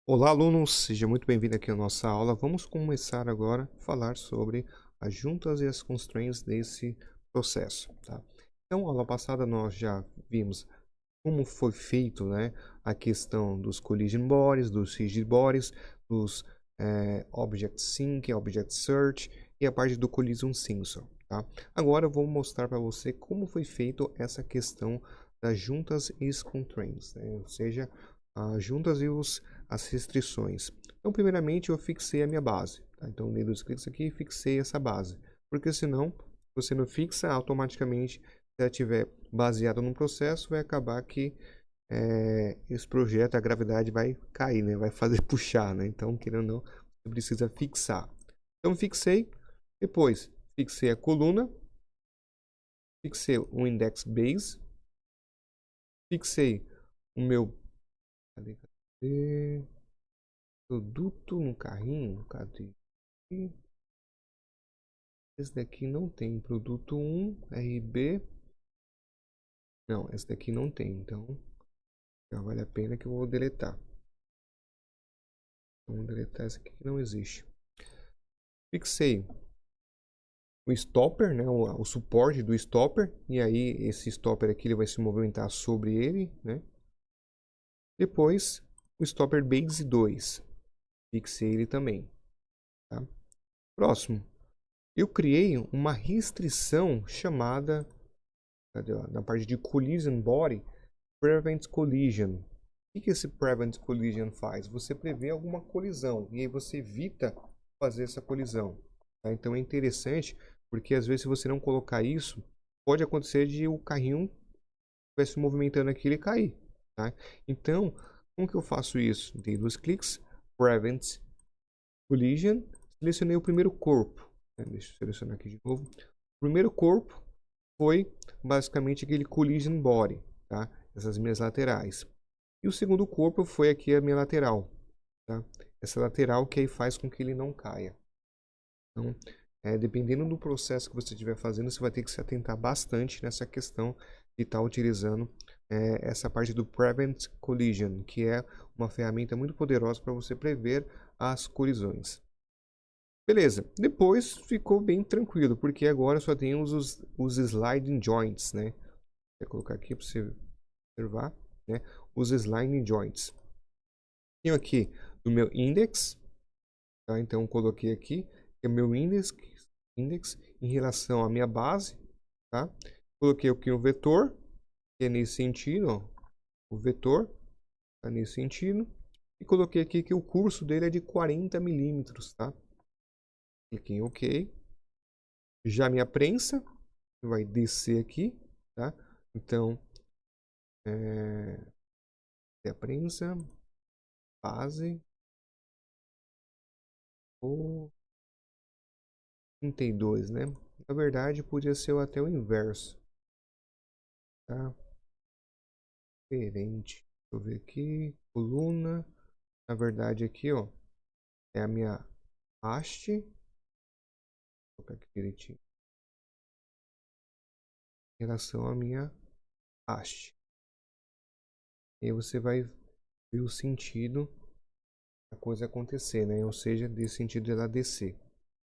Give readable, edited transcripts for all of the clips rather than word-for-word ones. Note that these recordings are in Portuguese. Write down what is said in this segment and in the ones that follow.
Olá, alunos! Seja muito bem-vindo aqui à nossa aula. Vamos começar agora a falar sobre as juntas e as constraints desse processo, tá? Então, aula passada nós já vimos como foi feito, né, a questão dos collision bodies, dos rigid bodies, dos object sync, object search e a parte do collision sensor, tá? Agora eu vou mostrar para você como foi feito essa questão das juntas e as constraints, né? Ou seja, as juntas e as restrições. Então, primeiramente, eu fixei a minha base, tá? Então, dei dois cliques aqui e fixei essa base, porque senão você não fixa automaticamente. Se ela estiver baseada num processo, vai acabar que esse projeto, a gravidade vai cair, né? Vai fazer puxar, né? Então, querendo ou não, você precisa fixar. Então, fixei. Depois, fixei a coluna. Fixei o index base. Fixei o meu cadê? Produto no carrinho. Cadê? Esse daqui não tem. Produto 1, RB. Não, esse daqui não tem. Então, já vale a pena que eu vou deletar. Vamos deletar esse aqui que não existe. Fixei o stopper, né, o suporte do stopper, e aí esse stopper aqui ele vai se movimentar sobre ele, né? Depois o stopper base 2, fixei ele também, tá? Próximo, eu criei uma restrição chamada, cadê, ó, na parte de collision body, prevent collision. O que esse prevent collision faz? Você prevê alguma colisão e aí você evita fazer essa colisão, tá? Então é interessante porque às vezes se você não colocar isso, pode acontecer de o carrinho vai se movimentando aqui e ele cair, tá? Então, como que eu faço isso? Dei dois cliques, prevent collision, selecionei o primeiro corpo, né? Deixa eu selecionar aqui de novo. O primeiro corpo foi basicamente aquele collision body, tá? Essas minhas laterais. E o segundo corpo foi aqui a minha lateral, tá? Essa lateral que aí faz com que ele não caia. Então, dependendo do processo que você estiver fazendo, você vai ter que se atentar bastante nessa questão de estar utilizando essa parte do Prevent Collision, que é uma ferramenta muito poderosa para você prever as colisões. Beleza, depois ficou bem tranquilo, porque agora só temos os sliding joints, né? Vou colocar aqui para você observar, né? Os sliding joints. Tenho aqui o meu index, tá? Então coloquei aqui que é o meu index em relação à minha base, tá? Coloquei aqui o vetor, que é nesse sentido, ó, o vetor tá nesse sentido, e coloquei aqui que o curso dele é de 40 milímetros, tá? Cliquei em OK. Já minha prensa vai descer aqui, tá? Então, a prensa, base, ou 32, né? Na verdade, podia ser até o inverso, tá? Diferente. Deixa eu ver aqui, coluna. Na verdade, aqui, ó, é a minha haste. Vou colocar aqui direitinho. Em relação à minha haste. E aí você vai ver o sentido da coisa acontecer, né? Ou seja, desse sentido de ela descer,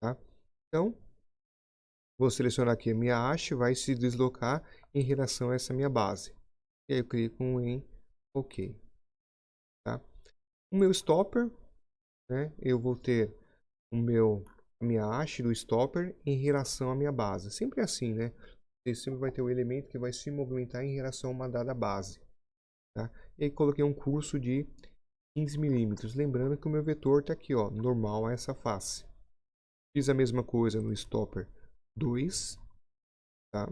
tá? Então, vou selecionar aqui a minha haste, vai se deslocar em relação a essa minha base. E aí eu clico em OK, tá? O meu stopper, né? Eu vou ter a minha haste do stopper em relação à minha base. Sempre assim, né? Você sempre vai ter um elemento que vai se movimentar em relação a uma dada base, tá? E aí coloquei um curso de 15 milímetros. Lembrando que o meu vetor está aqui, ó, normal a essa face. Fiz a mesma coisa no stopper 2, tá?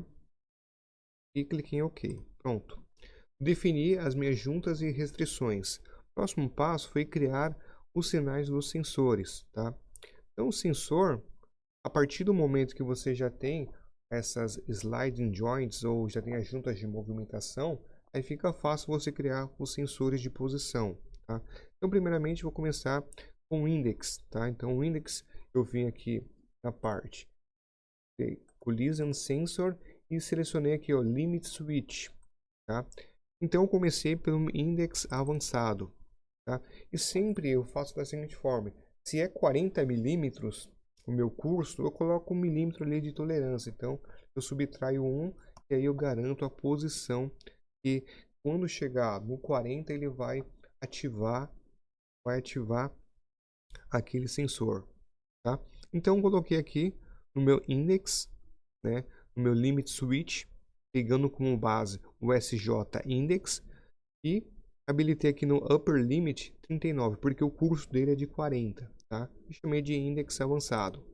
E cliquei em OK. Pronto. Defini as minhas juntas e restrições. O próximo passo foi criar os sinais dos sensores, tá? Então, o sensor, a partir do momento que você já tem essas sliding joints ou já tem as juntas de movimentação, aí fica fácil você criar os sensores de posição, tá? Então, primeiramente, vou começar com o index, tá? Então, o index eu vim aqui na parte de collision sensor e selecionei aqui, ó, limit switch, tá? Então, eu comecei pelo index avançado. tá? E sempre eu faço da seguinte forma: se é 40 milímetros o meu curso, eu coloco 1 milímetro ali de tolerância. Então, eu subtraio 1 e aí eu garanto a posição que quando chegar no 40 ele vai ativar aquele sensor, tá? Então, eu coloquei aqui no meu index, né, no meu limit switch, pegando como base o SJ index e habilitei aqui no upper limit 39, porque o curso dele é de 40, tá? E chamei de index avançado.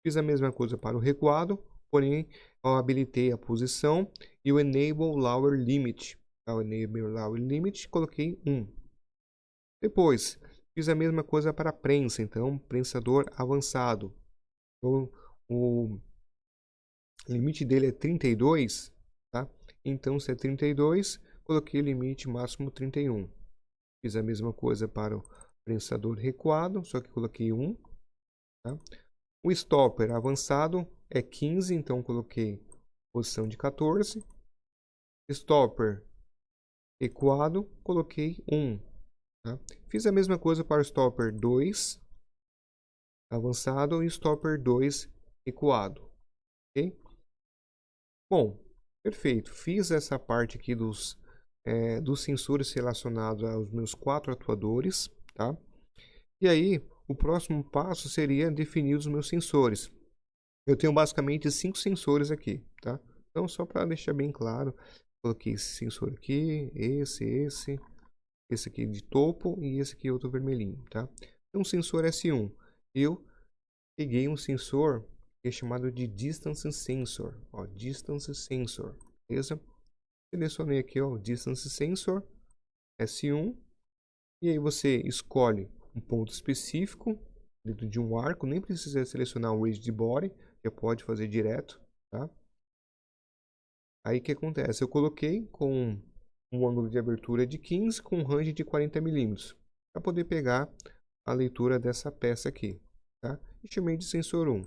Fiz a mesma coisa para o recuado, porém eu habilitei a posição e o enable lower limit. O enable lower limit coloquei 1. Depois fiz a mesma coisa para a prensa, então prensador avançado. Então, o limite dele é 32, tá? Então se é 32, coloquei o limite máximo 31. Fiz a mesma coisa para o prensador recuado, só que coloquei 1, tá? O stopper avançado é 15, então coloquei posição de 14. Stopper recuado, coloquei 1. Tá? Fiz a mesma coisa para o stopper 2 avançado e stopper 2 recuado. Ok? Bom, perfeito. Fiz essa parte aqui dos sensores relacionados aos meus 4 atuadores. Tá? E aí, o próximo passo seria definir os meus sensores. Eu tenho basicamente 5 sensores aqui, tá? Então, só para deixar bem claro, coloquei esse sensor aqui, esse aqui de topo e esse aqui outro vermelhinho, tá? Então, sensor S1, eu peguei um sensor que é chamado de Distance Sensor, ó, Distance Sensor, beleza? Selecionei aqui, ó, Distance Sensor, S1, e aí você escolhe um ponto específico dentro de um arco, nem precisa selecionar o Rigid Body, já pode fazer direto, tá? Aí o que acontece? Eu coloquei com um ângulo de abertura de 15 com um range de 40 milímetros para poder pegar a leitura dessa peça aqui, tá? E chamei de sensor 1.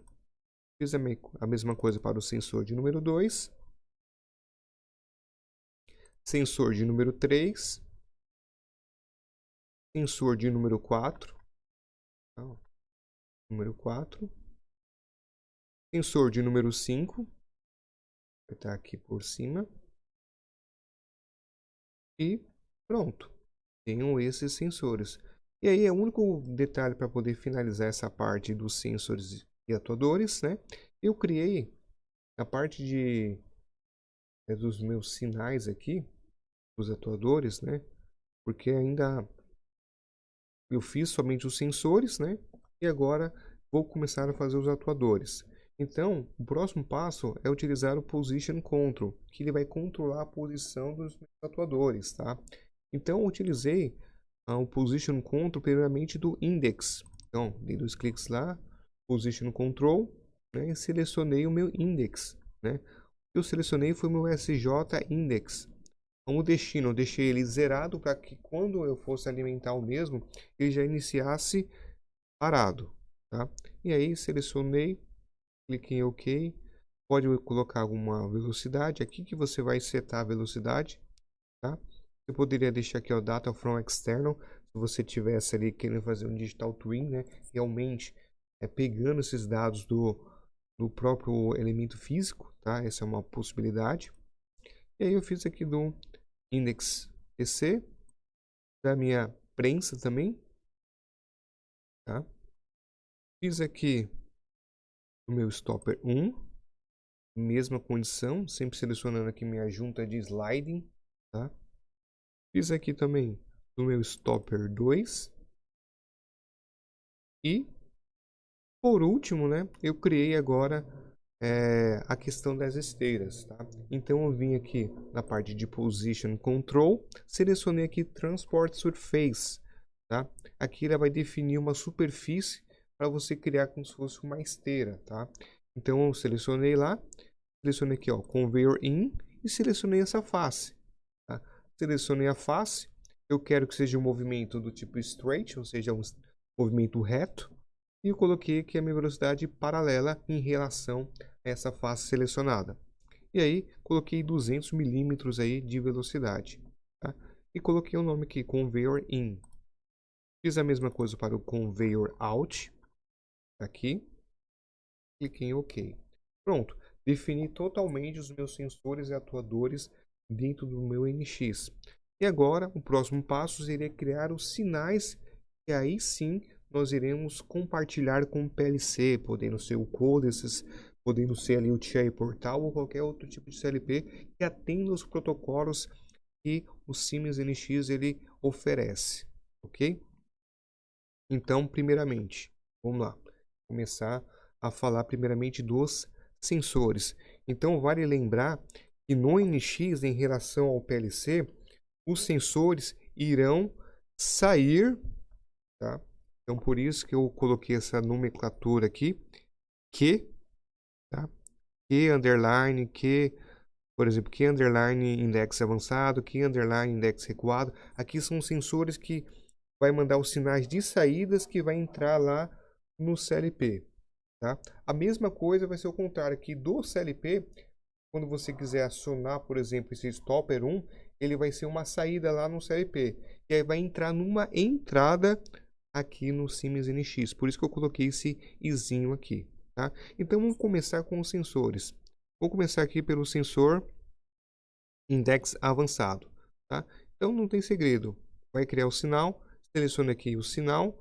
Fiz a mesma coisa para o sensor de número 2, sensor de número 3, sensor de número 4, tá? Número 4, sensor de número 5, vai estar aqui por cima, e pronto, tenho esses sensores. E aí é o único detalhe para poder finalizar essa parte dos sensores e atuadores, né? Eu criei a parte dos meus sinais aqui, dos atuadores, né? Porque ainda eu fiz somente os sensores, né? E agora vou começar a fazer os atuadores. Então, o próximo passo é utilizar o Position Control, que ele vai controlar a posição dos meus atuadores, tá? Então, eu utilizei o Position Control primeiramente do Index. Então, dei 2 cliques lá, Position Control, né? E selecionei o meu Index, né? O que eu selecionei foi o meu SJ Index. Então, o destino, eu deixei ele zerado para que quando eu fosse alimentar o mesmo, ele já iniciasse parado, tá? E aí, selecionei, cliquei em OK. Pode colocar alguma velocidade aqui que você vai setar a velocidade, tá? Você poderia deixar aqui o Data from External, se você tivesse ali querendo fazer um Digital Twin, né? Realmente pegando esses dados do próprio elemento físico, tá? Essa é uma possibilidade. E aí eu fiz aqui do Index PC, da minha prensa também, tá? Fiz aqui o meu Stopper 1, mesma condição, sempre selecionando aqui minha junta de sliding, tá? Fiz aqui também o meu Stopper 2 e, por último, né, eu criei agora a questão das esteiras, tá? Então eu vim aqui na parte de Position Control, selecionei aqui Transport Surface, tá? Aqui ele vai definir uma superfície para você criar como se fosse uma esteira, tá? Então eu selecionei lá, selecionei aqui, ó, Conveyor In e selecionei essa face, tá? Selecionei a face, eu quero que seja um movimento do tipo straight, ou seja, um movimento reto, e eu coloquei aqui a minha velocidade paralela em relação a essa face selecionada. E aí coloquei 200 milímetros aí de velocidade, tá? E coloquei o nome aqui, Conveyor In. Fiz a mesma coisa para o conveyor out. Aqui. Cliquei em OK. Pronto. Defini totalmente os meus sensores e atuadores dentro do meu NX. E agora, o próximo passo seria criar os sinais, e aí sim nós iremos compartilhar com o PLC, podendo ser o Codesys, podendo ser ali o TI Portal ou qualquer outro tipo de CLP que atenda os protocolos que o Siemens NX ele oferece, ok? Então, primeiramente, vamos lá, começar a falar primeiramente dos sensores. Então, vale lembrar que no NX, em relação ao PLC, os sensores irão sair, tá? Então, por isso que eu coloquei essa nomenclatura aqui, Q, tá? Q underline, Q, por exemplo, Q underline index avançado, Q underline index recuado. Aqui são sensores que vai mandar os sinais de saídas que vai entrar lá no CLP, tá? A mesma coisa vai ser o contrário aqui do CLP. Quando você quiser acionar, por exemplo, esse stopper 1, ele vai ser uma saída lá no CLP. E aí vai entrar numa entrada aqui no Siemens NX. Por isso que eu coloquei esse izinho aqui, tá? Então vamos começar com os sensores. Vou começar aqui pelo sensor index avançado, tá? Então não tem segredo. Vai criar o sinal, seleciona aqui o sinal,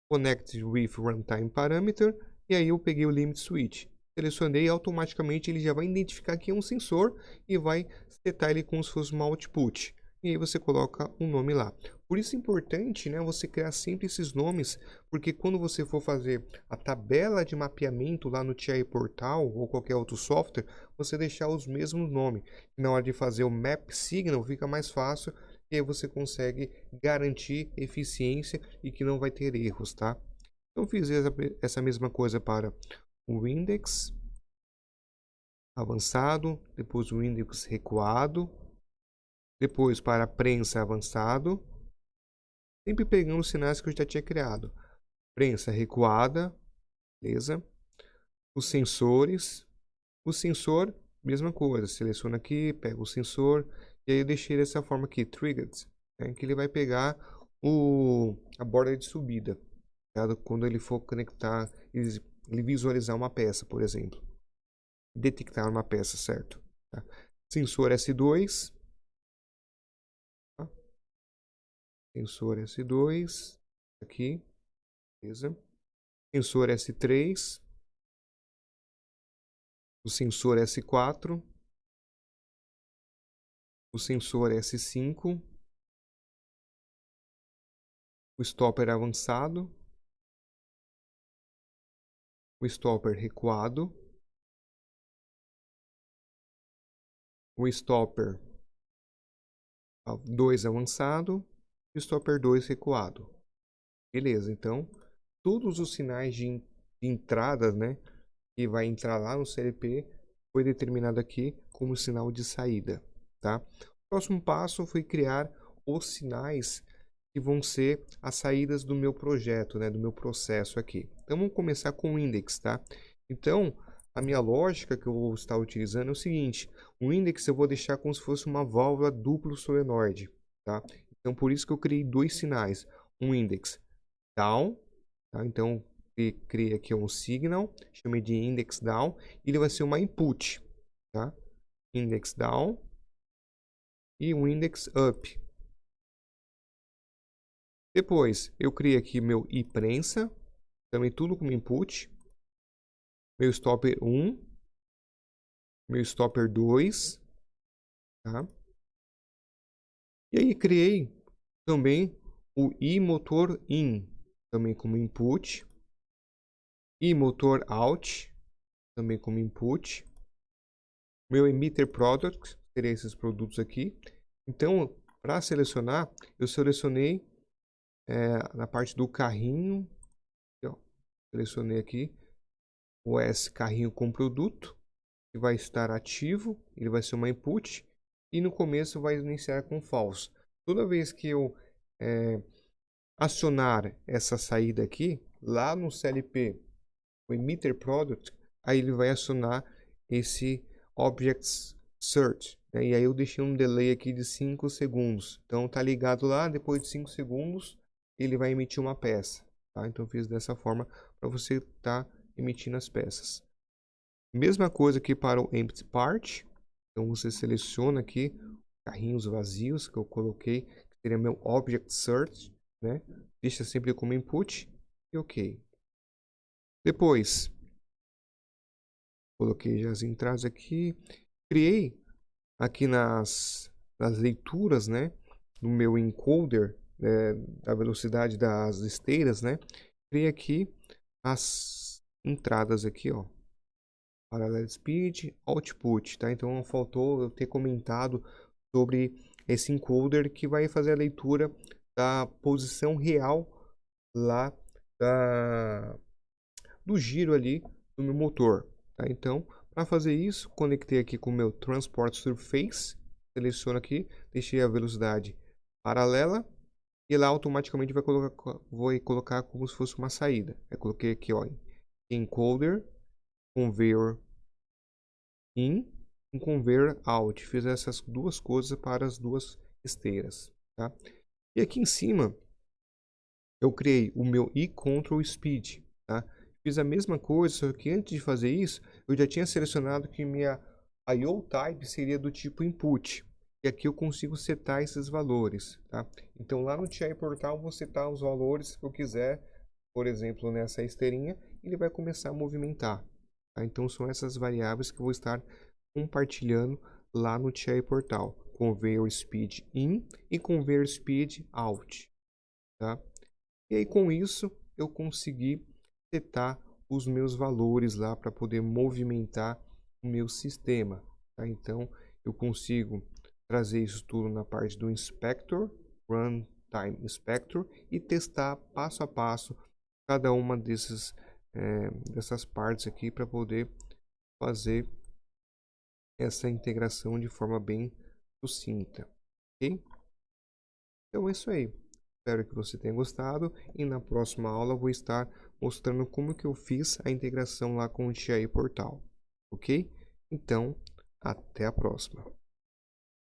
Connect with Runtime Parameter, e aí eu peguei o Limit Switch. Selecionei e automaticamente ele já vai identificar que é um sensor e vai setar ele como se fosse um output. E aí você coloca um nome lá. Por isso é importante, né, você criar sempre esses nomes, porque quando você for fazer a tabela de mapeamento lá no TI Portal ou qualquer outro software, você deixar os mesmos nomes. Na hora de fazer o Map Signal fica mais fácil e aí você consegue garantir eficiência e que não vai ter erros, tá? Então fiz essa mesma coisa para o index avançado, depois o index recuado, depois para a prensa avançado, sempre pegando os sinais que eu já tinha criado. Prensa recuada, beleza? Os sensores, o sensor, mesma coisa, seleciona aqui, pega o sensor, e aí eu deixei dessa forma aqui, triggered, né, que ele vai pegar a borda de subida, tá? Quando ele for conectar, ele visualizar uma peça, por exemplo. Detectar uma peça, certo? Tá? Sensor S2, tá? Sensor S2, aqui, beleza? Sensor S3, o sensor S4, o sensor S5, o stopper avançado, o stopper recuado, o stopper 2 avançado e o stopper 2 recuado. Beleza, então todos os sinais de entrada, né, que vai entrar lá no CLP foi determinado aqui como sinal de saída, tá? O próximo passo foi criar os sinais que vão ser as saídas do meu projeto, né, do meu processo aqui. Então vamos começar com o index, tá? Então a minha lógica que eu vou estar utilizando é o seguinte: o index eu vou deixar como se fosse uma válvula duplo solenoide, tá? Então por isso que eu criei dois sinais, um index down, tá? Então criei aqui um signal, chamei de index down, e ele vai ser uma input, tá? Index down e um index up. Depois eu criei aqui meu prensa, também tudo como input, meu stopper 1, meu stopper 2, tá? E aí criei também o motor in, também como input, motor out, também como input, meu emitter product, seria esses produtos aqui. Então, para selecionar, eu selecionei na parte do carrinho, aqui, ó, selecionei aqui o S carrinho com produto, que vai estar ativo, ele vai ser uma input, e no começo vai iniciar com false. Toda vez que eu acionar essa saída aqui, lá no CLP, o emitter product, aí ele vai acionar esse objects search, né? E aí eu deixei um delay aqui de 5 segundos. Então tá ligado lá, depois de 5 segundos ele vai emitir uma peça, tá? Então eu fiz dessa forma para você estar emitindo as peças. Mesma coisa aqui para o Empty Part. Então você seleciona aqui carrinhos vazios que eu coloquei, que seria meu Object Search, né? Deixa sempre como input e OK. Depois, coloquei já as entradas aqui, criei aqui nas leituras, né? No meu encoder, da velocidade das esteiras, né? Criei aqui as entradas aqui, ó. Parallel Speed, Output, tá? Então faltou eu ter comentado sobre esse encoder que vai fazer a leitura da posição real lá do giro ali do meu motor, tá? Então, para fazer isso, conectei aqui com o meu Transport Surface, seleciono aqui, deixei a velocidade paralela e lá automaticamente vai colocar como se fosse uma saída. Eu coloquei aqui, ó, encoder, conveyor in e conveyor out. Fiz essas duas coisas para as duas esteiras, tá? E aqui em cima eu criei o meu e-control speed, tá? Fiz a mesma coisa, só que antes de fazer isso, eu já tinha selecionado que minha I/O type seria do tipo input. E aqui eu consigo setar esses valores, tá? Então lá no TI Portal eu vou setar os valores que eu quiser, por exemplo, nessa esteirinha, ele vai começar a movimentar, tá? Então são essas variáveis que eu vou estar compartilhando lá no TI Portal. Conveyor Speed In e Conveyor Speed Out, tá? E aí com isso eu consegui setar os meus valores lá para poder movimentar o meu sistema, tá? Então eu consigo trazer isso tudo na parte do Inspector, Runtime Inspector, e testar passo a passo cada uma dessas partes aqui para poder fazer essa integração de forma bem sucinta, ok? Então é isso aí. Espero que você tenha gostado e na próxima aula eu vou estar mostrando como que eu fiz a integração lá com o TI Portal, ok? Então, até a próxima.